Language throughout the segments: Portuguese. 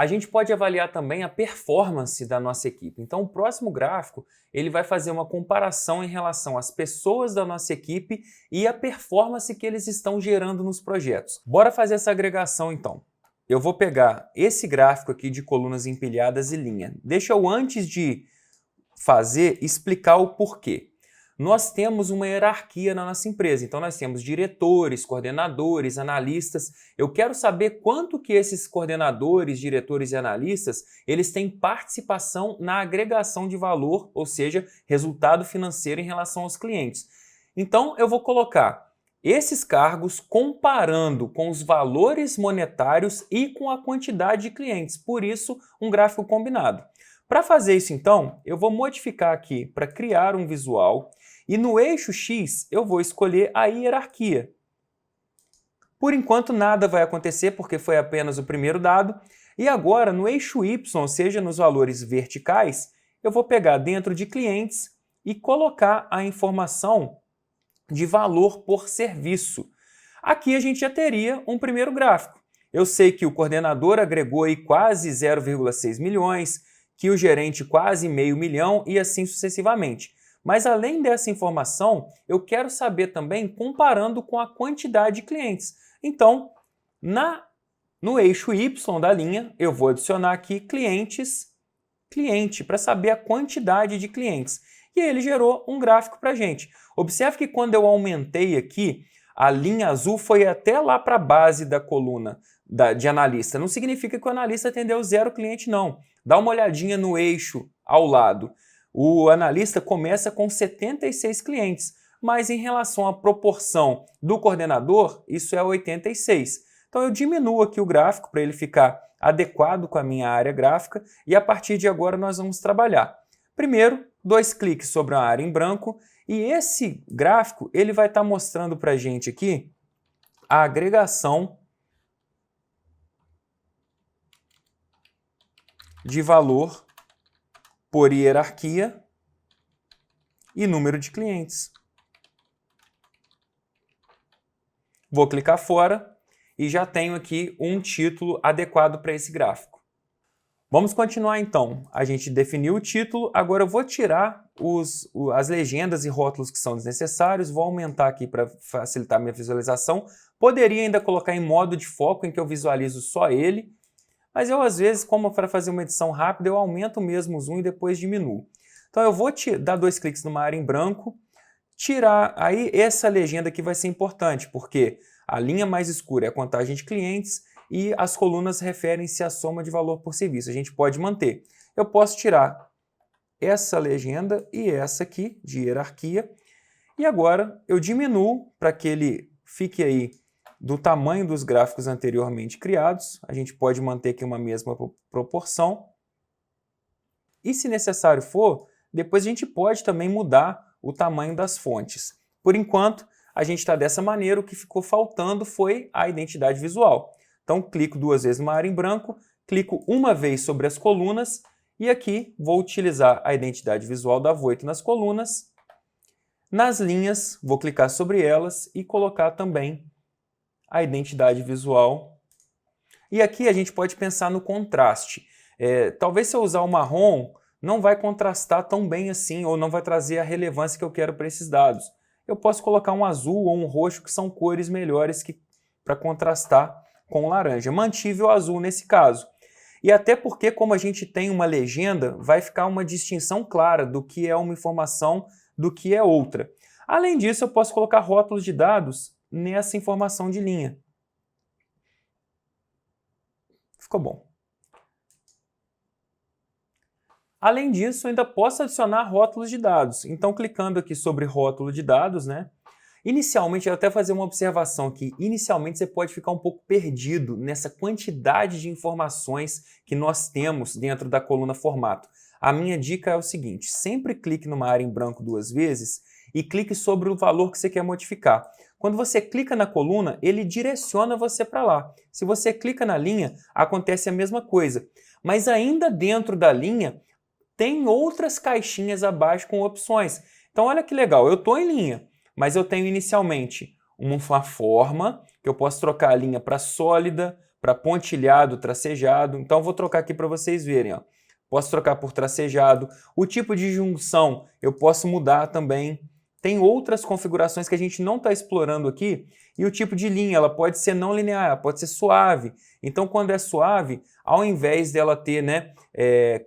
A gente pode avaliar também a performance da nossa equipe. Então, o próximo gráfico ele vai fazer uma comparação em relação às pessoas da nossa equipe e a performance que eles estão gerando nos projetos. Bora fazer essa agregação então. Eu vou pegar esse gráfico aqui de colunas empilhadas e linha. Deixa eu, antes de fazer, explicar o porquê. Nós temos uma hierarquia na nossa empresa, então nós temos diretores, coordenadores, analistas. Eu quero saber quanto que esses coordenadores, diretores e analistas, eles têm participação na agregação de valor, ou seja, resultado financeiro em relação aos clientes. Então eu vou colocar esses cargos comparando com os valores monetários e com a quantidade de clientes, por isso um gráfico combinado. Para fazer isso então, eu vou modificar aqui para criar um visual. E no eixo X, eu vou escolher a hierarquia. Por enquanto, nada vai acontecer, porque foi apenas o primeiro dado. E agora, no eixo Y, ou seja, nos valores verticais, eu vou pegar dentro de clientes e colocar a informação de valor por serviço. Aqui a gente já teria um primeiro gráfico. Eu sei que o coordenador agregou aí quase 0,6 milhões, que o gerente quase meio milhão e assim sucessivamente. Mas além dessa informação, eu quero saber também comparando com a quantidade de clientes. Então, no eixo Y da linha, eu vou adicionar aqui cliente, para saber a quantidade de clientes. E ele gerou um gráfico para a gente. Observe que quando eu aumentei aqui, a linha azul foi até lá para a base da coluna de analista. Não significa que o analista atendeu 0 cliente, não. Dá uma olhadinha no eixo ao lado. O analista começa com 76 clientes, mas em relação à proporção do coordenador, isso é 86. Então eu diminuo aqui o gráfico para ele ficar adequado com a minha área gráfica e a partir de agora nós vamos trabalhar. Primeiro, 2 cliques sobre a área em branco e esse gráfico ele vai estar mostrando para a gente aqui a agregação de valor por hierarquia e número de clientes. Vou clicar fora e já tenho aqui um título adequado para esse gráfico. Vamos continuar então. A gente definiu o título, agora eu vou tirar as legendas e rótulos que são desnecessários, vou aumentar aqui para facilitar a minha visualização. Poderia ainda colocar em modo de foco, em que eu visualizo só ele, mas eu, às vezes, como para fazer uma edição rápida, eu aumento mesmo o zoom e depois diminuo. Então eu vou dar 2 cliques numa área em branco, tirar aí essa legenda aqui vai ser importante, porque a linha mais escura é a contagem de clientes e as colunas referem-se à soma de valor por serviço. A gente pode manter. Eu posso tirar essa legenda e essa aqui de hierarquia e agora eu diminuo para que ele fique aí do tamanho dos gráficos anteriormente criados. A gente pode manter aqui uma mesma proporção. E se necessário for, depois a gente pode também mudar o tamanho das fontes. Por enquanto, a gente está dessa maneira, o que ficou faltando foi a identidade visual. Então, clico 2 vezes numa área em branco, clico uma vez sobre as colunas e aqui vou utilizar a identidade visual da Voito nas colunas. Nas linhas, vou clicar sobre elas e colocar também a identidade visual. E aqui a gente pode pensar no contraste. Talvez se eu usar o marrom, não vai contrastar tão bem assim, ou não vai trazer a relevância que eu quero para esses dados. Eu posso colocar um azul ou um roxo, que são cores melhores para contrastar com o laranja. Mantive o azul nesse caso. E até porque, como a gente tem uma legenda, vai ficar uma distinção clara do que é uma informação do que é outra. Além disso, eu posso colocar rótulos de dados nessa informação de linha. Ficou bom. Além disso, eu ainda posso adicionar rótulos de dados. Então, clicando aqui sobre rótulo de dados, inicialmente, eu até fazer uma observação que inicialmente você pode ficar um pouco perdido nessa quantidade de informações que nós temos dentro da coluna formato. A minha dica é o seguinte, sempre clique numa área em branco 2 vezes e clique sobre o valor que você quer modificar. Quando você clica na coluna, ele direciona você para lá. Se você clica na linha, acontece a mesma coisa. Mas ainda dentro da linha, tem outras caixinhas abaixo com opções. Então olha que legal, eu estou em linha, mas eu tenho inicialmente uma forma, que eu posso trocar a linha para sólida, para pontilhado, tracejado. Então, eu vou trocar aqui para vocês verem. Ó. Posso trocar por tracejado. O tipo de junção eu posso mudar também. Tem outras configurações que a gente não está explorando aqui. E o tipo de linha, ela pode ser não linear, ela pode ser suave. Então, quando é suave, ao invés dela ter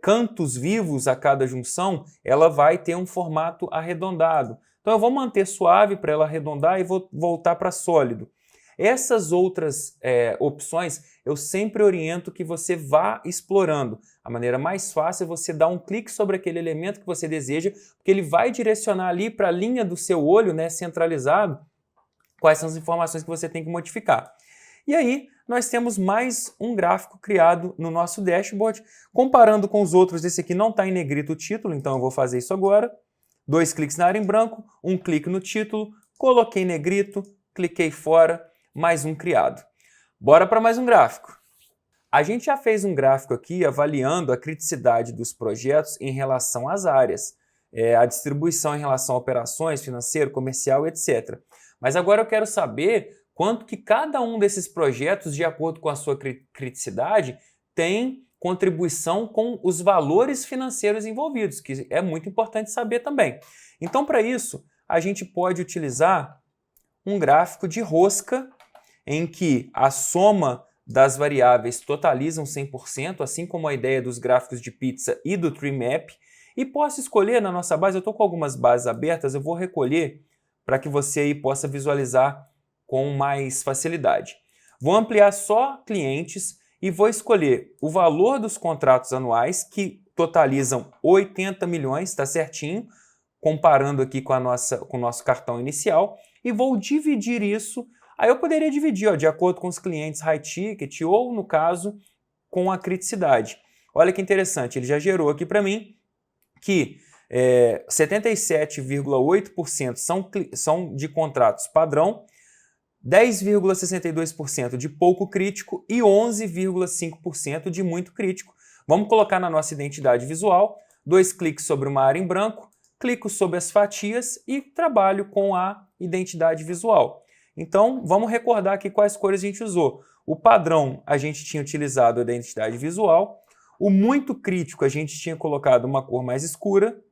cantos vivos a cada junção, ela vai ter um formato arredondado. Então, eu vou manter suave para ela arredondar e vou voltar para sólido. Essas outras opções, eu sempre oriento que você vá explorando. A maneira mais fácil é você dar um clique sobre aquele elemento que você deseja, porque ele vai direcionar ali para a linha do seu olho, né, centralizado, quais são as informações que você tem que modificar. E aí, nós temos mais um gráfico criado no nosso dashboard. Comparando com os outros, esse aqui não está em negrito o título, então eu vou fazer isso agora. 2 cliques na área em branco, 1 clique no título, coloquei negrito, cliquei fora, mais um criado. Bora para mais um gráfico. A gente já fez um gráfico aqui avaliando a criticidade dos projetos em relação às áreas, a distribuição em relação a operações, financeiro, comercial, etc. Mas agora eu quero saber quanto que cada um desses projetos, de acordo com a sua criticidade, tem contribuição com os valores financeiros envolvidos, que é muito importante saber também. Então, para isso, a gente pode utilizar um gráfico de rosca em que a soma das variáveis totalizam 100%, assim como a ideia dos gráficos de pizza e do tree map, e posso escolher na nossa base, eu estou com algumas bases abertas, eu vou recolher para que você aí possa visualizar com mais facilidade. Vou ampliar só clientes e vou escolher o valor dos contratos anuais, que totalizam 80 milhões, está certinho, comparando aqui com o nosso cartão inicial, e vou dividir isso. Aí eu poderia dividir de acordo com os clientes high ticket ou, no caso, com a criticidade. Olha que interessante, ele já gerou aqui para mim que 77,8% são de contratos padrão, 10,62% de pouco crítico e 11,5% de muito crítico. Vamos colocar na nossa identidade visual, 2 cliques sobre uma área em branco, clico sobre as fatias e trabalho com a identidade visual. Então, vamos recordar aqui quais cores a gente usou. O padrão a gente tinha utilizado a identidade visual, o muito crítico a gente tinha colocado uma cor mais escura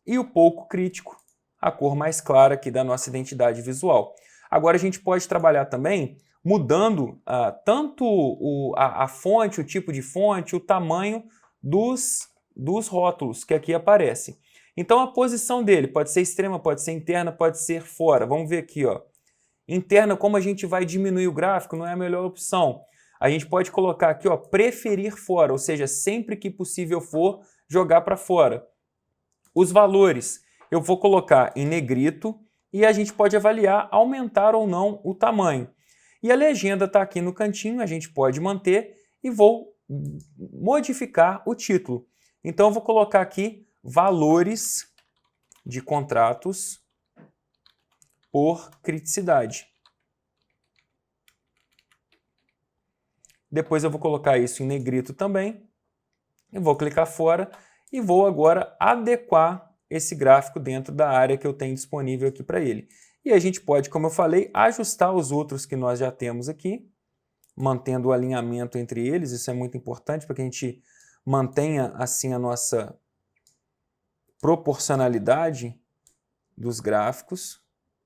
e o pouco crítico, a cor mais clara aqui da nossa identidade visual. Agora a gente pode trabalhar também mudando tanto a fonte, o tipo de fonte, o tamanho dos rótulos que aqui aparecem. Então a posição dele pode ser extrema, pode ser interna, pode ser fora. Vamos ver aqui, ó. Interna, como a gente vai diminuir o gráfico, não é a melhor opção. A gente pode colocar aqui, ó, preferir fora, ou seja, sempre que possível for, jogar para fora. Os valores eu vou colocar em negrito e a gente pode avaliar aumentar ou não o tamanho. E a legenda está aqui no cantinho, a gente pode manter e vou modificar o título. Então eu vou colocar aqui valores de contratos por criticidade. Depois eu vou colocar isso em negrito também. Eu vou clicar fora e vou agora adequar esse gráfico dentro da área que eu tenho disponível aqui para ele. E a gente pode, como eu falei, ajustar os outros que nós já temos aqui, mantendo o alinhamento entre eles. Isso é muito importante para que a gente mantenha assim a nossa proporcionalidade dos gráficos.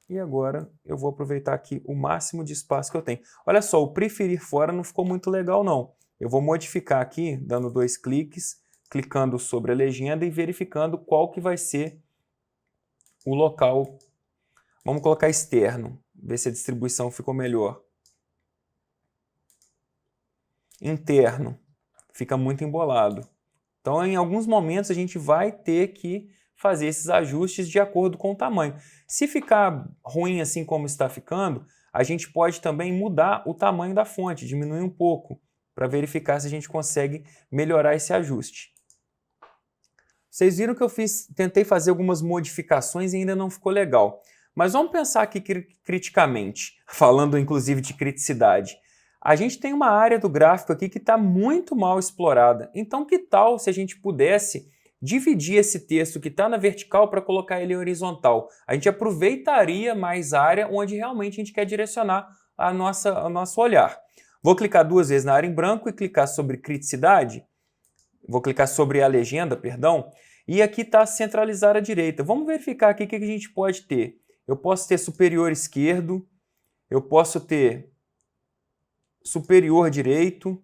E agora eu vou aproveitar aqui o máximo de espaço que eu tenho. Olha só, o preferir fora não ficou muito legal não. Eu vou modificar aqui, dando 2 cliques, clicando sobre a legenda e verificando qual que vai ser o local. Vamos colocar externo, ver se a distribuição ficou melhor. Interno, fica muito embolado. Então, em alguns momentos, a gente vai ter que fazer esses ajustes de acordo com o tamanho. Se ficar ruim assim como está ficando, a gente pode também mudar o tamanho da fonte, diminuir um pouco, para verificar se a gente consegue melhorar esse ajuste. Vocês viram que eu tentei fazer algumas modificações e ainda não ficou legal. Mas vamos pensar aqui criticamente, falando inclusive de criticidade. A gente tem uma área do gráfico aqui que está muito mal explorada. Então que tal se a gente pudesse dividir esse texto que está na vertical para colocar ele em horizontal? A gente aproveitaria mais área onde realmente a gente quer direcionar o nosso olhar. Vou clicar 2 vezes na área em branco e clicar sobre criticidade. Vou clicar sobre a legenda, perdão. E aqui está centralizar à direita. Vamos verificar aqui o que a gente pode ter. Eu posso ter superior esquerdo, eu posso ter superior direito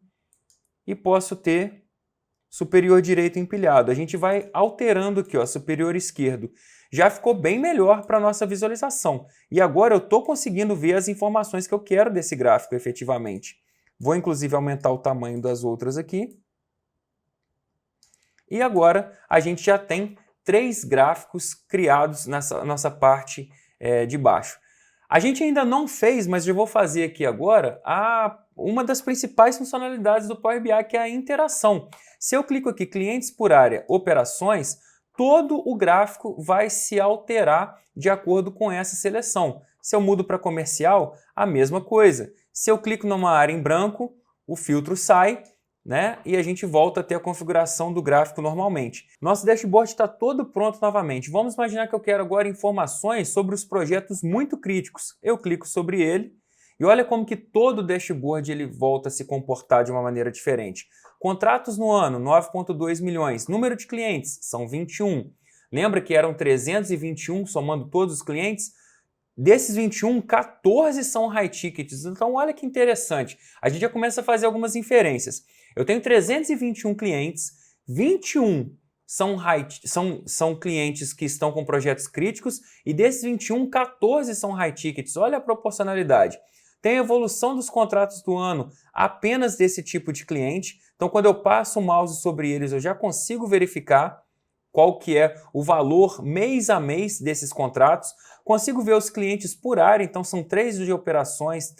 e posso ter superior direito empilhado. A gente vai alterando aqui, ó, superior esquerdo. Já ficou bem melhor para a nossa visualização. E agora eu estou conseguindo ver as informações que eu quero desse gráfico efetivamente. Vou inclusive aumentar o tamanho das outras aqui. E agora a gente já tem 3 gráficos criados nessa nossa parte de baixo. A gente ainda não fez, mas já vou fazer aqui agora, uma das principais funcionalidades do Power BI, que é a interação. Se eu clico aqui, clientes por área, operações, todo o gráfico vai se alterar de acordo com essa seleção. Se eu mudo para comercial, a mesma coisa. Se eu clico numa área em branco, o filtro sai, né? E a gente volta a ter a configuração do gráfico normalmente. Nosso dashboard está todo pronto novamente. Vamos imaginar que eu quero agora informações sobre os projetos muito críticos. Eu clico sobre ele e olha como que todo o dashboard ele volta a se comportar de uma maneira diferente. Contratos no ano, 9,2 milhões. Número de clientes, são 21. Lembra que eram 321 somando todos os clientes? Desses 21, 14 são high tickets. Então olha que interessante. A gente já começa a fazer algumas inferências. Eu tenho 321 clientes, 21 são clientes que estão com projetos críticos e desses 21, 14 são high tickets. Olha a proporcionalidade. Tem a evolução dos contratos do ano apenas desse tipo de cliente. Então, quando eu passo o mouse sobre eles, eu já consigo verificar qual que é o valor mês a mês desses contratos. Consigo ver os clientes por área, então são 3 de operações,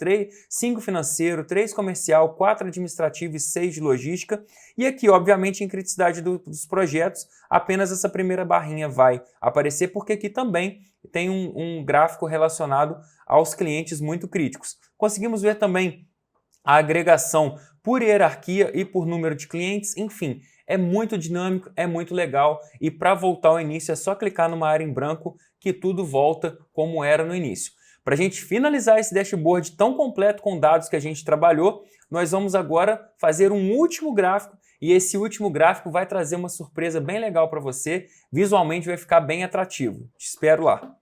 5 financeiro, 3 comercial, 4 administrativo e 6 de logística. E aqui, obviamente, em criticidade dos projetos, apenas essa primeira barrinha vai aparecer, porque aqui também tem um gráfico relacionado aos clientes muito críticos. Conseguimos ver também a agregação por hierarquia e por número de clientes, enfim. É muito dinâmico, é muito legal e para voltar ao início é só clicar numa área em branco que tudo volta como era no início. Para a gente finalizar esse dashboard tão completo com dados que a gente trabalhou, nós vamos agora fazer um último gráfico e esse último gráfico vai trazer uma surpresa bem legal para você, visualmente vai ficar bem atrativo. Te espero lá.